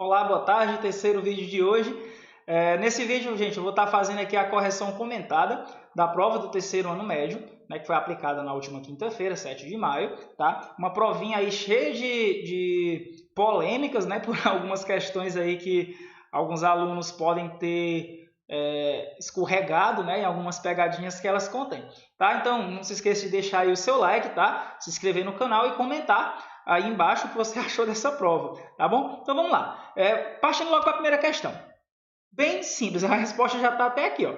Olá, boa tarde, terceiro vídeo de hoje. Nesse vídeo, gente, eu vou estar fazendo aqui a correção comentada da prova do terceiro ano médio, né, que foi aplicada na última quinta-feira, 7 de maio, tá? Uma provinha aí cheia de polêmicas, né, por algumas questões aí que alguns alunos podem ter escorregado, né, em algumas pegadinhas que elas contêm, tá? Então, não se esqueça de deixar aí o seu like, tá? Se inscrever no canal e comentar aí embaixo o que você achou dessa prova, tá bom? Então, vamos lá. Partindo logo para a primeira questão. Bem simples, a resposta já está até aqui, ó.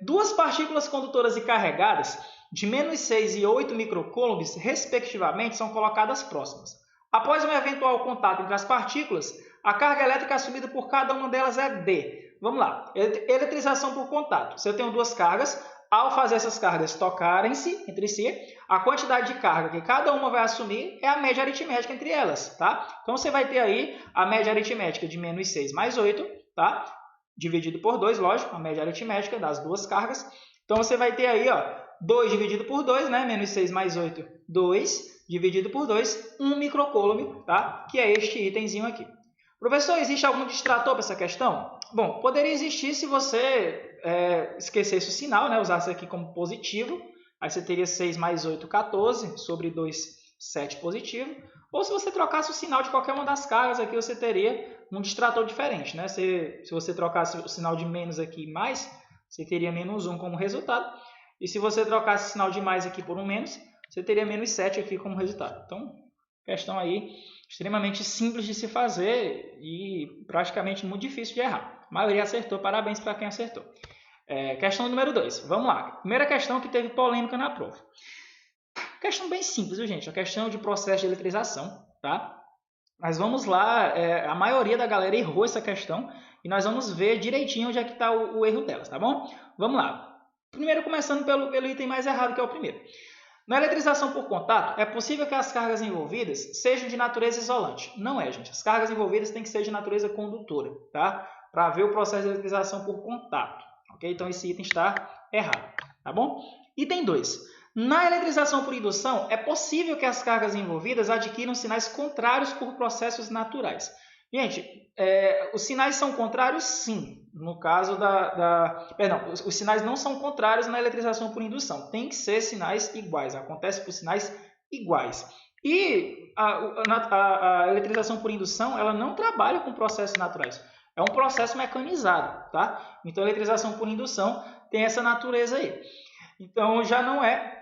Duas partículas condutoras e carregadas de -6 e 8 microcoulombs, respectivamente, são colocadas próximas. Após um eventual contato entre as partículas, a carga elétrica assumida por cada uma delas é D. Vamos lá. Eletrização por contato. Se eu tenho duas cargas, ao fazer essas cargas tocarem-se entre si, a quantidade de carga que cada uma vai assumir é a média aritmética entre elas, tá? Então, você vai ter aí a média aritmética de -6 mais 8, tá? Dividido por 2, lógico, a média aritmética das duas cargas. Então, você vai ter aí, ó, 2 dividido por 2, né? -6 mais 8, 2, dividido por 2, 1 microcoulomb, tá? Que é este itemzinho aqui. Professor, existe algum distrator para essa questão? Bom, poderia existir se você esquecesse o sinal, né? Usasse aqui como positivo. Aí você teria 6 mais 8, 14, sobre 2, 7 positivo. Ou se você trocasse o sinal de qualquer uma das cargas, aqui você teria um distrator diferente, né? Se você trocasse o sinal de menos aqui e mais, você teria -1 como resultado. E se você trocasse o sinal de mais aqui por um menos, você teria -7 aqui como resultado. Então, questão aí extremamente simples de se fazer e praticamente muito difícil de errar. A maioria acertou, parabéns para quem acertou. Questão número 2, vamos lá. Primeira questão que teve polêmica na prova. Questão bem simples, viu, gente? A questão de processo de eletrização, tá? Mas vamos lá, a maioria da galera errou essa questão e nós vamos ver direitinho onde é que está o erro delas, tá bom? Vamos lá. Primeiro, começando pelo item mais errado, que é o primeiro. Na eletrização por contato, é possível que as cargas envolvidas sejam de natureza isolante. Não é, gente. As cargas envolvidas têm que ser de natureza condutora, tá? Para ver o processo de eletrização por contato. Ok? Então, esse item está errado, tá bom? Item 2. Na eletrização por indução, é possível que as cargas envolvidas adquiram sinais contrários por processos naturais. Gente, os sinais são contrários, sim. No caso Perdão, os sinais não são contrários na eletrização por indução. Tem que ser sinais iguais. Acontece por sinais iguais. E a eletrização por indução, ela não trabalha com processos naturais. É um processo mecanizado, tá? Então, a eletrização por indução tem essa natureza aí. Então, já não é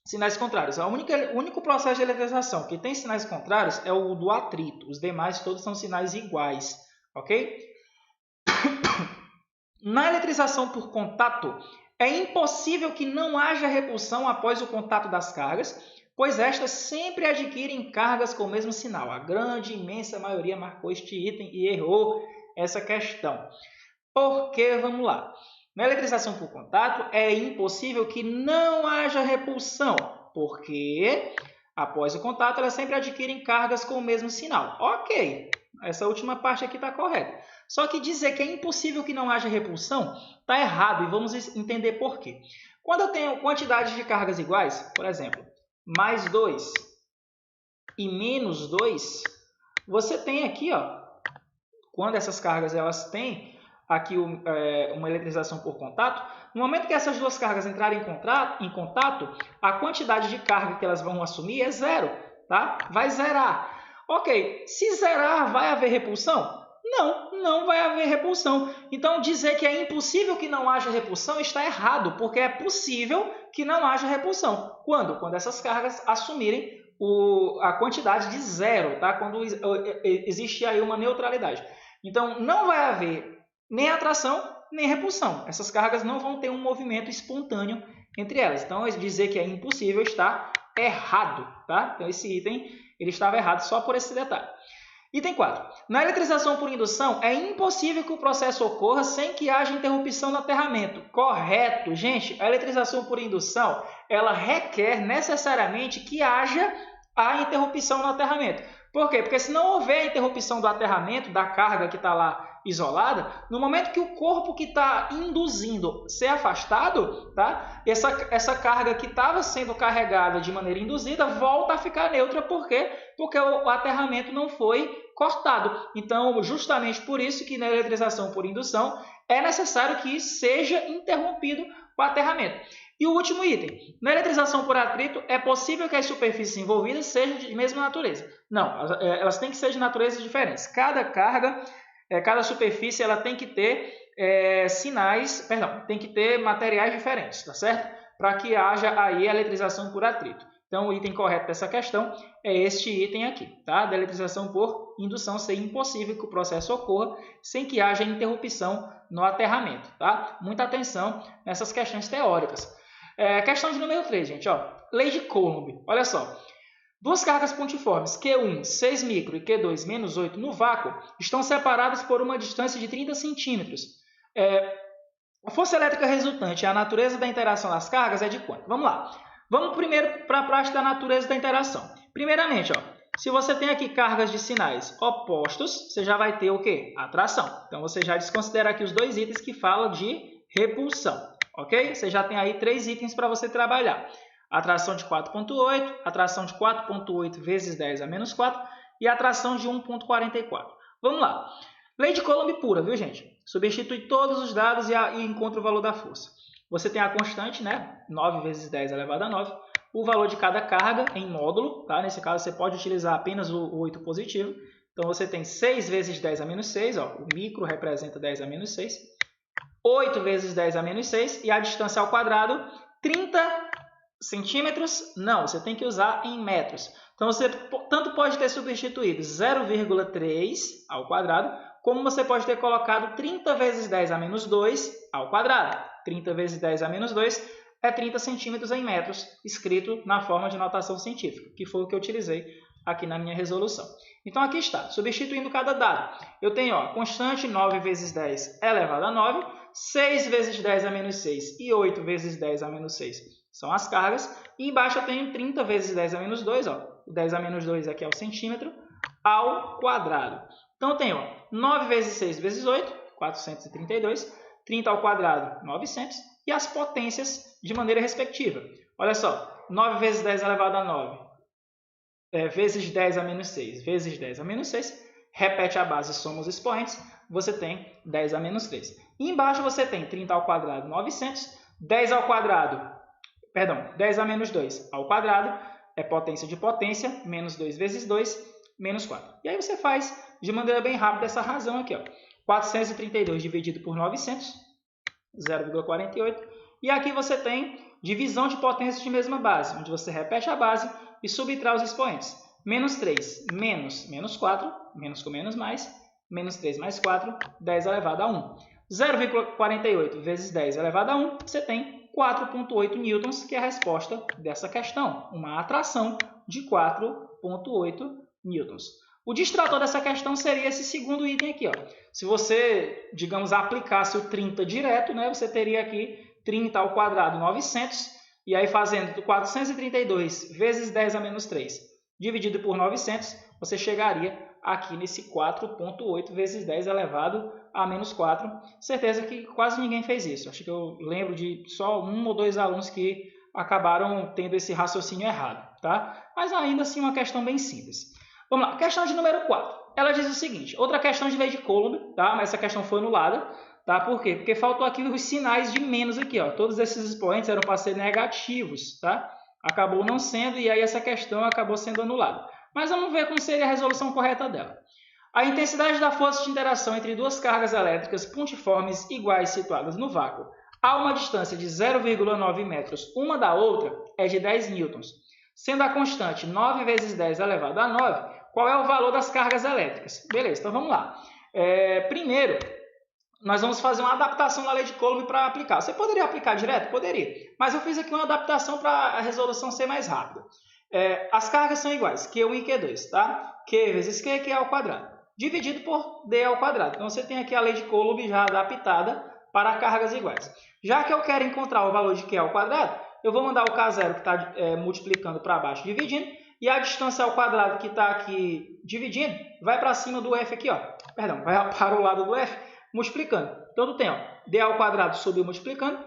sinais contrários. O único processo de eletrização que tem sinais contrários é o do atrito. Os demais todos são sinais iguais, ok? Na eletrização por contato, é impossível que não haja repulsão após o contato das cargas, pois estas sempre adquirem cargas com o mesmo sinal. A grande, imensa maioria marcou este item e errou essa questão. Por quê? Vamos lá. Na eletrização por contato, é impossível que não haja repulsão, porque após o contato, elas sempre adquirem cargas com o mesmo sinal. Ok, essa última parte aqui está correta. Só que dizer que é impossível que não haja repulsão está errado e vamos entender por quê. Quando eu tenho quantidades de cargas iguais, por exemplo, mais 2 e menos 2, você tem aqui, ó, quando essas cargas elas têm aqui uma eletrização por contato, no momento que essas duas cargas entrarem em contato, a quantidade de carga que elas vão assumir é zero, tá? Vai zerar. Ok, se zerar, vai haver repulsão? Não vai haver repulsão. Então, dizer que é impossível que não haja repulsão está errado, porque é possível que não haja repulsão. Quando? Quando essas cargas assumirem a quantidade de zero, tá? Quando existe aí uma neutralidade. Então, não vai haver nem atração, nem repulsão. Essas cargas não vão ter um movimento espontâneo entre elas. Então, dizer que é impossível está errado, tá? Então, esse item ele estava errado só por esse detalhe. Item 4. Na eletrização por indução, é impossível que o processo ocorra sem que haja interrupção no aterramento. Correto. Gente, a eletrização por indução, ela requer necessariamente que haja a interrupção no aterramento. Por quê? Porque se não houver interrupção do aterramento, da carga que está lá isolada, no momento que o corpo que está induzindo ser afastado, tá? Essa carga que estava sendo carregada de maneira induzida volta a ficar neutra. Por quê? Porque o aterramento não foi cortado. Então, justamente por isso que na eletrização por indução é necessário que seja interrompido o aterramento. E o último item, na eletrização por atrito, é possível que as superfícies envolvidas sejam de mesma natureza. Não, elas têm que ser de naturezas diferentes. Cada carga, cada superfície, ela tem que ter tem que ter materiais diferentes, tá certo? Para que haja aí a eletrização por atrito. Então, o item correto dessa questão é este item aqui, tá? Da eletrização por indução ser impossível que o processo ocorra sem que haja interrupção no aterramento, tá? Muita atenção nessas questões teóricas. Questão de número 3, gente, ó. Lei de Coulomb, olha só. Duas cargas pontiformes, Q1, 6 micro, e Q2, menos 8, no vácuo, estão separadas por uma distância de 30 centímetros. A força elétrica resultante e a natureza da interação das cargas é de quanto? Vamos lá. Vamos primeiro para a parte da natureza da interação. Primeiramente, ó, se você tem aqui cargas de sinais opostos, você já vai ter o quê? Atração. Então, você já desconsidera aqui os dois itens que falam de repulsão. Ok? Você já tem aí 3 itens para você trabalhar. Atração de 4,8, atração de 4,8 vezes 10 a menos 4 e atração de 1,44. Vamos lá. Lei de Coulomb pura, viu, gente? Substitui todos os dados e encontra o valor da força. Você tem a constante, né? 9 vezes 10 elevado a 9. O valor de cada carga em módulo, tá? Nesse caso, você pode utilizar apenas o 8 positivo. Então, você tem 6 vezes 10 a menos 6. Ó, o micro representa 10 a menos 6. 8 vezes 10 a menos 6. E a distância ao quadrado, 30 centímetros. Não, você tem que usar em metros. Então, você tanto pode ter substituído 0,3 ao quadrado, como você pode ter colocado 30 vezes 10 a menos 2 ao quadrado. 30 vezes 10 a menos 2 é 30 centímetros em metros, escrito na forma de notação científica, que foi o que eu utilizei aqui na minha resolução. Então, aqui está, substituindo cada dado. Eu tenho a constante 9 vezes 10 elevado a 9, 6 vezes 10 a menos 6 e 8 vezes 10 a menos 6 são as cargas. E embaixo eu tenho 30 vezes 10 a menos 2, ó, o 10 a menos 2 aqui é o centímetro, ao quadrado. Então, eu tenho 9 vezes 6 vezes 8, 432, 30 ao quadrado, 900, e as potências de maneira respectiva. Olha só, 9 vezes 10 elevado a 9, vezes 10 a menos 6, vezes 10 a menos 6, repete a base, soma os expoentes, você tem 10 a menos 3. E embaixo você tem 30 ao quadrado, 900, 10 ao quadrado, 10 a menos 2 ao quadrado, é potência de potência, menos 2 vezes 2, menos 4. E aí você faz de maneira bem rápida essa razão aqui, ó. 432 dividido por 900, 0,48. E aqui você tem divisão de potências de mesma base, onde você repete a base e subtrai os expoentes. Menos 3, menos 4, menos com menos mais, menos 3 mais 4, 10 elevado a 1. 0,48 vezes 10 elevado a 1, você tem 4,8 newtons, que é a resposta dessa questão. Uma atração de 4,8 newtons. O distrator dessa questão seria esse segundo item aqui, ó. Se você, digamos, aplicasse o 30 direto, né, você teria aqui 30 ao quadrado, 900, e aí fazendo 432 vezes 10 a menos 3, dividido por 900, você chegaria aqui nesse 4,8 vezes 10 elevado a menos 4. Certeza que quase ninguém fez isso. Acho que eu lembro de só 1 ou 2 alunos que acabaram tendo esse raciocínio errado, tá? Mas ainda assim uma questão bem simples. Vamos lá, questão de número 4. Ela diz o seguinte, outra questão de lei de Coulomb, tá? Mas essa questão foi anulada, tá? Por quê? Porque faltou aqui os sinais de menos aqui, ó. Todos esses expoentes eram para ser negativos, tá? Acabou não sendo e aí essa questão acabou sendo anulada. Mas vamos ver como seria a resolução correta dela. A intensidade da força de interação entre duas cargas elétricas pontiformes iguais situadas no vácuo a uma distância de 0,9 metros uma da outra é de 10 newtons. Sendo a constante 9 vezes 10 elevado a 9, qual é o valor das cargas elétricas? Beleza, então vamos lá. Primeiro, nós vamos fazer uma adaptação na lei de Coulomb para aplicar. Você poderia aplicar direto? Poderia. Mas eu fiz aqui uma adaptação para a resolução ser mais rápida. As cargas são iguais, Q1 e Q2, tá? Q vezes Q, Q ao quadrado, dividido por D ao quadrado. Então, você tem aqui a lei de Coulomb já adaptada para cargas iguais. Já que eu quero encontrar o valor de Q ao quadrado, eu vou mandar o K0 que está multiplicando para baixo, dividindo, E a distância ao quadrado que está aqui dividindo, vai para cima do f aqui, ó. Perdão, vai para o lado do f, multiplicando. Então, tu tem, ó, d ao quadrado subiu multiplicando,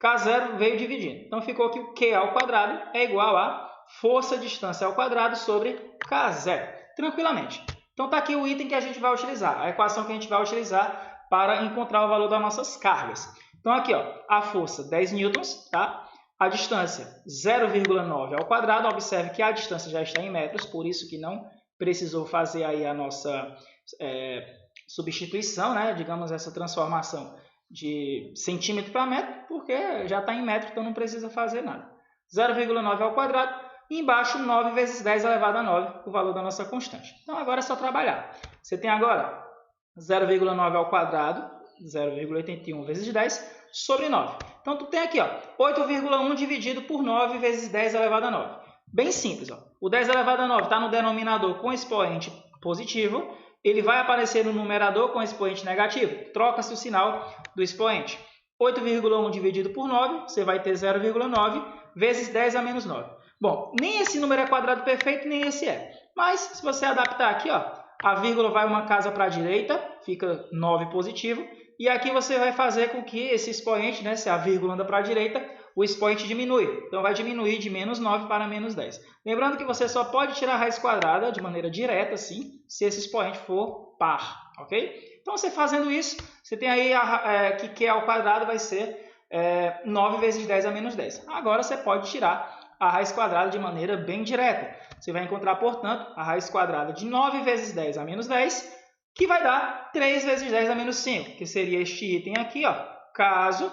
K0 veio dividindo. Então, ficou que o Q ao quadrado é igual a força distância ao quadrado sobre K0. Tranquilamente. Então, está aqui o item que a gente vai utilizar, a equação que a gente vai utilizar para encontrar o valor das nossas cargas. Então, aqui, ó, a força 10 newtons, tá? A distância 0,9 ao quadrado. Observe que a distância já está em metros, por isso que não precisou fazer aí a nossa substituição, né? Digamos, essa transformação de centímetro para metro, porque já está em metro, então não precisa fazer nada. 0,9 ao quadrado, e embaixo 9 vezes 10 elevado a 9, o valor da nossa constante. Então agora é só trabalhar. Você tem agora 0,9 ao quadrado, 0,81 vezes 10, sobre 9. Então tu tem aqui, ó, 8,1 dividido por 9 vezes 10 elevado a 9. Bem simples, ó. O 10 elevado a 9 está no denominador com expoente positivo, ele vai aparecer no numerador com expoente negativo. Troca-se o sinal do expoente. 8,1 dividido por 9, você vai ter 0,9 vezes 10 a menos 9. Bom, nem esse número é quadrado perfeito, nem esse é. Mas, se você adaptar aqui, ó, a vírgula vai uma casa para a direita, fica 9 positivo. E aqui você vai fazer com que esse expoente, né, se a vírgula anda para a direita, o expoente diminui. Então, vai diminuir de menos 9 para menos 10. Lembrando que você só pode tirar a raiz quadrada de maneira direta, assim, se esse expoente for par, ok? Então, você fazendo isso, você tem aí que Q ao quadrado vai ser 9 vezes 10 a menos 10. Agora, você pode tirar a raiz quadrada de maneira bem direta. Você vai encontrar, portanto, a raiz quadrada de 9 vezes 10 a menos 10, que vai dar 3 vezes 10 a menos 5, que seria este item aqui, ó, caso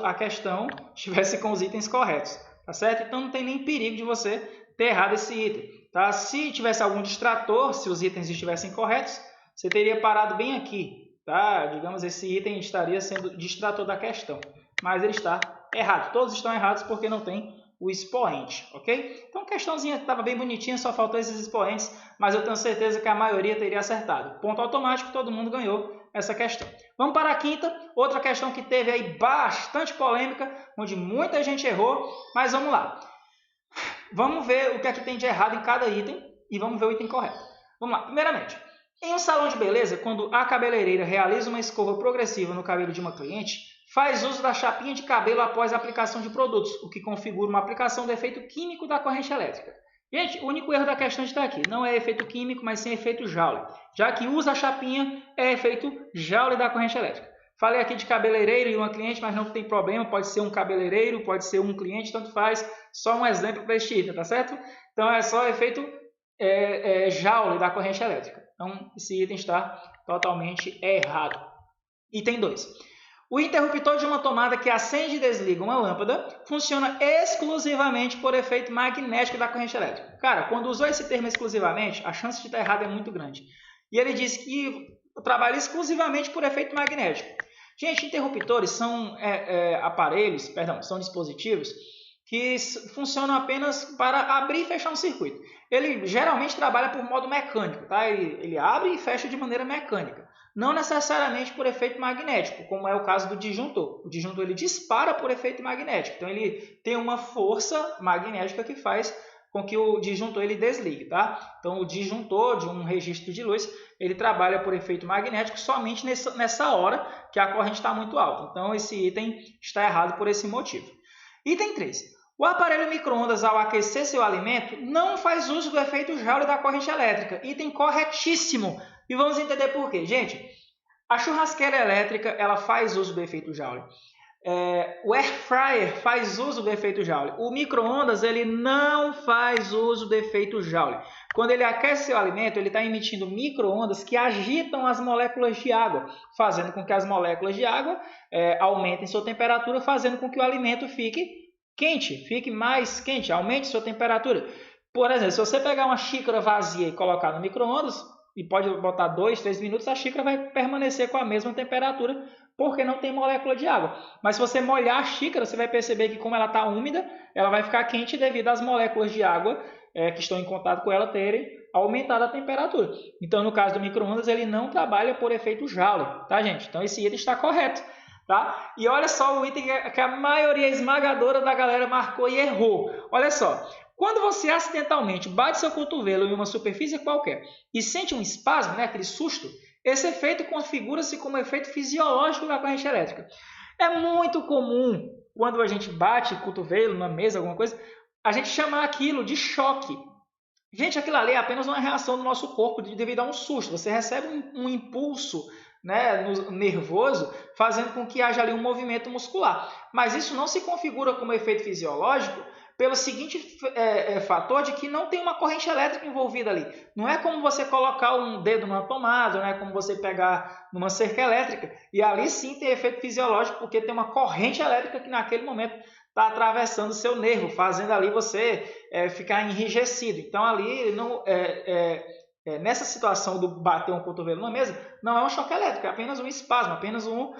a questão estivesse com os itens corretos, tá certo? Então, não tem nem perigo de você ter errado esse item, tá? Se tivesse algum distrator, se os itens estivessem corretos, você teria parado bem aqui, tá? Digamos, esse item estaria sendo distrator da questão, mas ele está errado. Todos estão errados porque não tem o expoente, ok? Então, a questãozinha estava bem bonitinha, só faltou esses expoentes, mas eu tenho certeza que a maioria teria acertado. Ponto automático, todo mundo ganhou essa questão. Vamos para a quinta, outra questão que teve aí bastante polêmica, onde muita gente errou, mas vamos lá. Vamos ver o que é que tem de errado em cada item e vamos ver o item correto. Vamos lá. Primeiramente, em um salão de beleza, quando a cabeleireira realiza uma escova progressiva no cabelo de uma cliente, faz uso da chapinha de cabelo após a aplicação de produtos, o que configura uma aplicação do efeito químico da corrente elétrica. Gente, o único erro da questão está aqui. Não é efeito químico, mas sim efeito Joule. Já que usa a chapinha, é efeito Joule da corrente elétrica. Falei aqui de cabeleireiro e uma cliente, mas não tem problema. Pode ser um cabeleireiro, pode ser um cliente, tanto faz. Só um exemplo para este item, tá certo? Então, é só efeito Joule da corrente elétrica. Então, esse item está totalmente errado. Item 2. O interruptor de uma tomada que acende e desliga uma lâmpada funciona exclusivamente por efeito magnético da corrente elétrica. Cara, quando usou esse termo exclusivamente, a chance de estar errado é muito grande. E ele disse que trabalha exclusivamente por efeito magnético. Gente, interruptores são são dispositivos que funcionam apenas para abrir e fechar um circuito. Ele geralmente trabalha por modo mecânico, tá? Ele abre e fecha de maneira mecânica. Não necessariamente por efeito magnético, como é o caso do disjuntor. O disjuntor ele dispara por efeito magnético. Então, ele tem uma força magnética que faz com que o disjuntor ele desligue, tá? Então, o disjuntor de um registro de luz, ele trabalha por efeito magnético somente nessa hora que a corrente está muito alta. Então, esse item está errado por esse motivo. Item 3. O aparelho micro-ondas, ao aquecer seu alimento, não faz uso do efeito Joule da corrente elétrica. Item corretíssimo. E vamos entender por quê. Gente, a churrasqueira elétrica ela faz uso do efeito Joule. O air fryer faz uso do efeito Joule. O micro-ondas ele não faz uso do efeito Joule. Quando ele aquece seu alimento, ele está emitindo micro-ondas que agitam as moléculas de água, fazendo com que as moléculas de água aumentem sua temperatura, fazendo com que o alimento fique quente, fique mais quente, aumente sua temperatura. Por exemplo, se você pegar uma xícara vazia e colocar no micro-ondas, e pode botar 2, 3 minutos, a xícara vai permanecer com a mesma temperatura, porque não tem molécula de água. Mas se você molhar a xícara, você vai perceber que como ela está úmida, ela vai ficar quente devido às moléculas de água que estão em contato com ela terem aumentado a temperatura. Então, no caso do micro-ondas, ele não trabalha por efeito Joule, tá, gente? Então, esse item está correto. Tá? E olha só o item que a maioria esmagadora da galera marcou e errou. Olha só, Quando você acidentalmente bate seu cotovelo em uma superfície qualquer e sente um espasmo, né, aquele susto, esse efeito configura-se como efeito fisiológico da corrente elétrica. É muito comum, quando a gente bate o cotovelo na mesa, alguma coisa, a gente chamar aquilo de choque. Gente, aquilo ali é apenas uma reação do nosso corpo devido a um susto. Você recebe um impulso, né, nervoso, fazendo com que haja ali um movimento muscular. Mas isso não se configura como efeito fisiológico pelo seguinte fator de que não tem uma corrente elétrica envolvida ali. Não é como você colocar um dedo numa tomada, não é como você pegar numa cerca elétrica. E ali sim tem efeito fisiológico, porque tem uma corrente elétrica que naquele momento está atravessando o seu nervo, fazendo ali você ficar enrijecido. Então ali não, nessa situação do bater um cotovelo na mesa, não é um choque elétrico, é apenas um espasmo, apenas um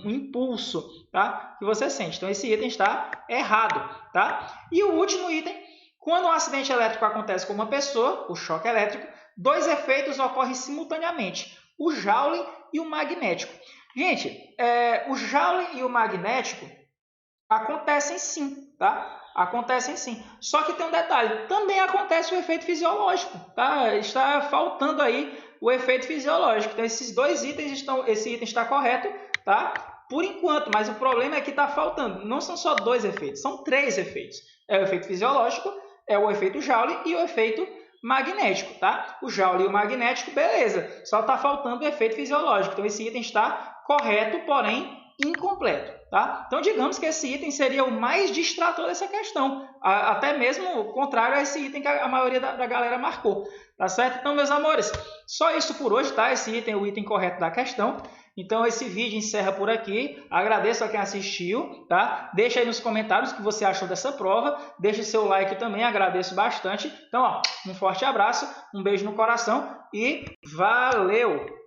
impulso, tá, que você sente. Então esse item está errado. Tá? E o último item, quando um acidente elétrico acontece com uma pessoa, o choque elétrico, dois efeitos ocorrem simultaneamente, o Joule e o magnético. Gente, o Joule e o magnético acontecem sim, tá? Acontecem sim. Só que tem um detalhe, também acontece o efeito fisiológico, tá? Está faltando aí o efeito fisiológico. Então esses dois itens esse item está correto, tá? Por enquanto, mas o problema é que está faltando. Não são só dois efeitos, são três efeitos. É o efeito fisiológico, é o efeito Joule e o efeito magnético, tá? O Joule e o magnético, beleza. Só está faltando o efeito fisiológico. Então esse item está correto, porém incompleto, tá? Então digamos que esse item seria o mais distrator dessa questão, até mesmo contrário a esse item que a maioria da galera marcou, tá certo? Então, meus amores, só isso por hoje, tá? Esse item é o item correto da questão. Então esse vídeo encerra por aqui. Agradeço a quem assistiu, tá? Deixa aí nos comentários o que você achou dessa prova. Deixe seu like também, agradeço bastante. Então, ó, um forte abraço, um beijo no coração e valeu!